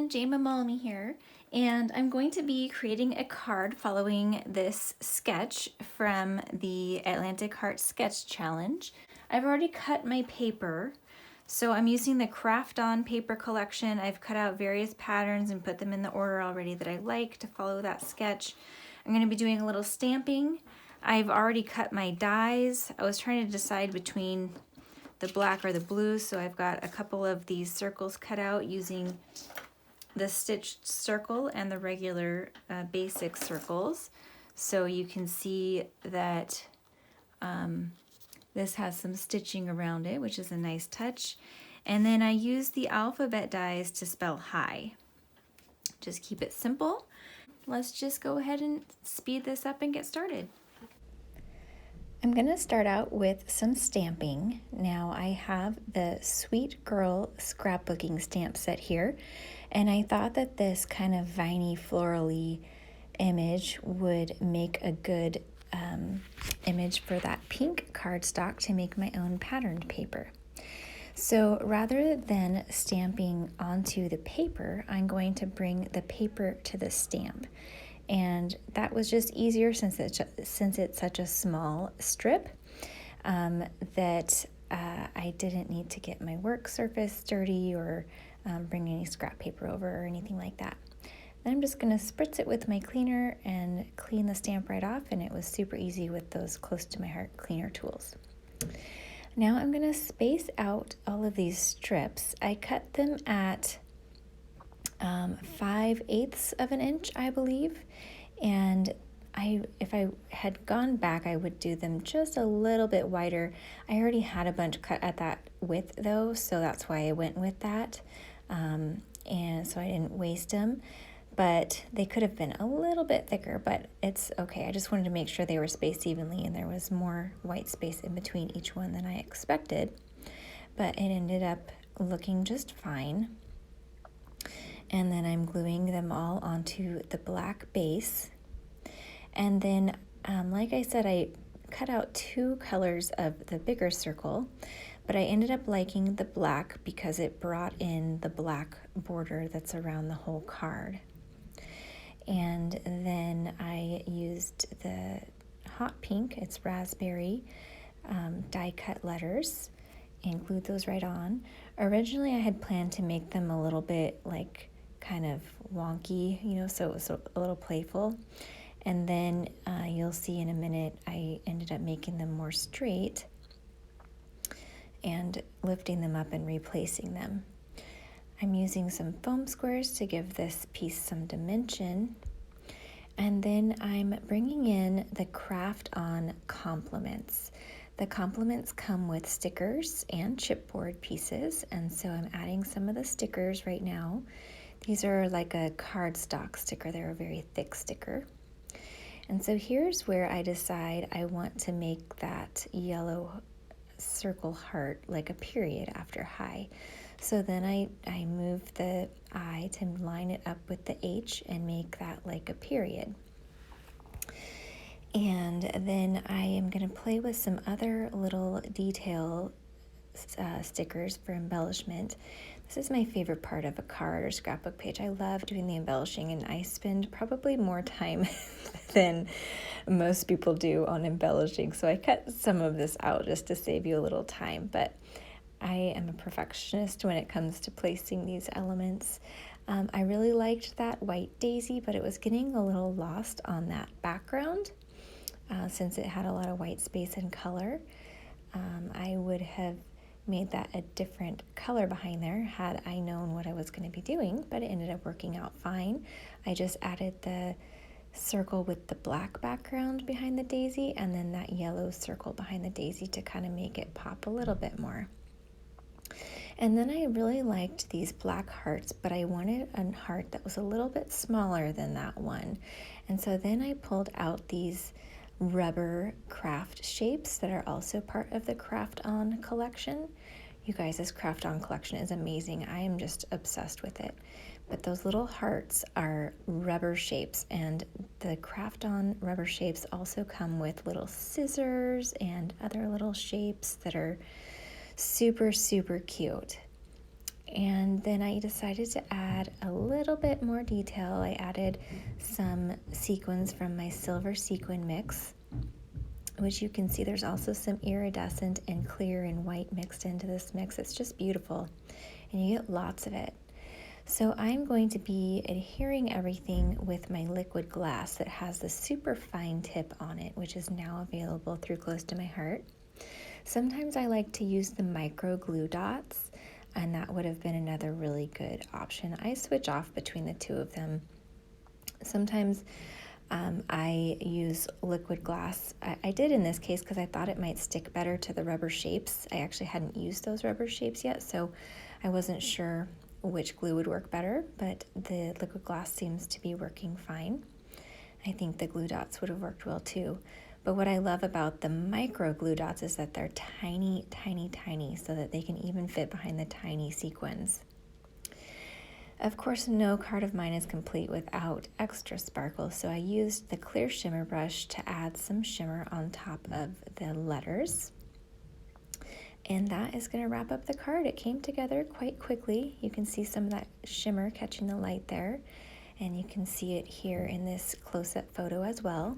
everyone, Jane Mamalmi here, and I'm going to be creating a card following this sketch from the Atlantic Heart Sketch Challenge. I've already cut my paper, so I'm using the Craft On paper collection. I've cut out various patterns and put them in the order already that I like to follow that sketch. I'm going to be doing a little stamping. I've already cut my dies. I was trying to decide between the black or the blue, so I've got a couple of these circles cut out using the stitched circle and the regular basic circles, so you can see that this has some stitching around it, which is a nice touch. And then I use the alphabet dies to spell hi. Just keep it simple. Let's just go ahead and speed this up and get started. I'm going to start out with some stamping. Now I have the Sweet Girl scrapbooking stamp set here, and I thought that this kind of viney florally image would make a good image for that pink cardstock to make my own patterned paper. So rather than stamping onto the paper, I'm going to bring the paper to the stamp. And that was just easier since it's such a small strip that I didn't need to get my work surface dirty or bring any scrap paper over or anything like that. Then I'm just going to spritz it with my cleaner and clean the stamp right off, and it was super easy with those close to my heart cleaner tools. Now I'm going to space out all of these strips. I cut them at 5/8 of an inch, I believe, and if I had gone back, I would do them just a little bit wider. I already had a bunch cut at that width though, so that's why I went with that, and so I didn't waste them. But they could have been a little bit thicker, but it's okay. I just wanted to make sure they were spaced evenly and there was more white space in between each one than I expected, but it ended up looking just fine. And then I'm gluing them all onto the black base. And then, like I said, I cut out 2 colors of the bigger circle, but I ended up liking the black because it brought in the black border that's around the whole card. And then I used the hot pink, it's raspberry, die cut letters, and glued those right on. Originally I had planned to make them a little bit like kind of wonky, so it was a little playful. And then you'll see in a minute I ended up making them more straight and lifting them up and replacing them. I'm using some foam squares to give this piece some dimension. And then I'm bringing in the Craft On complements. The complements come with stickers and chipboard pieces, and so I'm adding some of the stickers right now. These are like a cardstock sticker. They're a very thick sticker. And so here's where I decide I want to make that yellow circle heart like a period after hi. So then I move the I to line it up with the H and make that like a period. And then I am going to play with some other little detail stickers for embellishment. This is my favorite part of a card or scrapbook page. I love doing the embellishing, and I spend probably more time than most people do on embellishing. So I cut some of this out just to save you a little time, but I am a perfectionist when it comes to placing these elements. I really liked that white daisy, but it was getting a little lost on that background since it had a lot of white space and color. I would have made that a different color behind there had I known what I was going to be doing, but it ended up working out fine. I just added the circle with the black background behind the daisy and then that yellow circle behind the daisy to kind of make it pop a little bit more. And then I really liked these black hearts, but I wanted a heart that was a little bit smaller than that one. And so then I pulled out these rubber craft shapes that are also part of the Craft On collection. You guys, this Craft On collection is amazing. I am just obsessed with it. But those little hearts are rubber shapes, and the Craft On rubber shapes also come with little scissors and other little shapes that are super, super cute. And then I decided to add a little bit more detail. I added some sequins from my silver sequin mix, which you can see there's also some iridescent and clear and white mixed into this mix. It's just beautiful, and you get lots of it. So I'm going to be adhering everything with my liquid glass that has the super fine tip on it, which is now available through Close to My Heart. Sometimes I like to use the micro glue dots, and that would have been another really good option. I switch off between the two of them. Sometimes I use liquid glass. I did in this case because I thought it might stick better to the rubber shapes. I actually hadn't used those rubber shapes yet, so I wasn't sure which glue would work better, but the liquid glass seems to be working fine. I think the glue dots would have worked well too. But what I love about the micro glue dots is that they're tiny, tiny, tiny, so that they can even fit behind the tiny sequins. Of course, no card of mine is complete without extra sparkle, so I used the clear shimmer brush to add some shimmer on top of the letters. And that is going to wrap up the card. It came together quite quickly. You can see some of that shimmer catching the light there, and you can see it here in this close-up photo as well.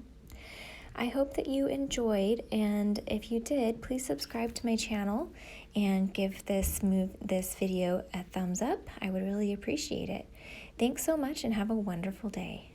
I hope that you enjoyed, and if you did, please subscribe to my channel and give this video a thumbs up. I would really appreciate it. Thanks so much and have a wonderful day.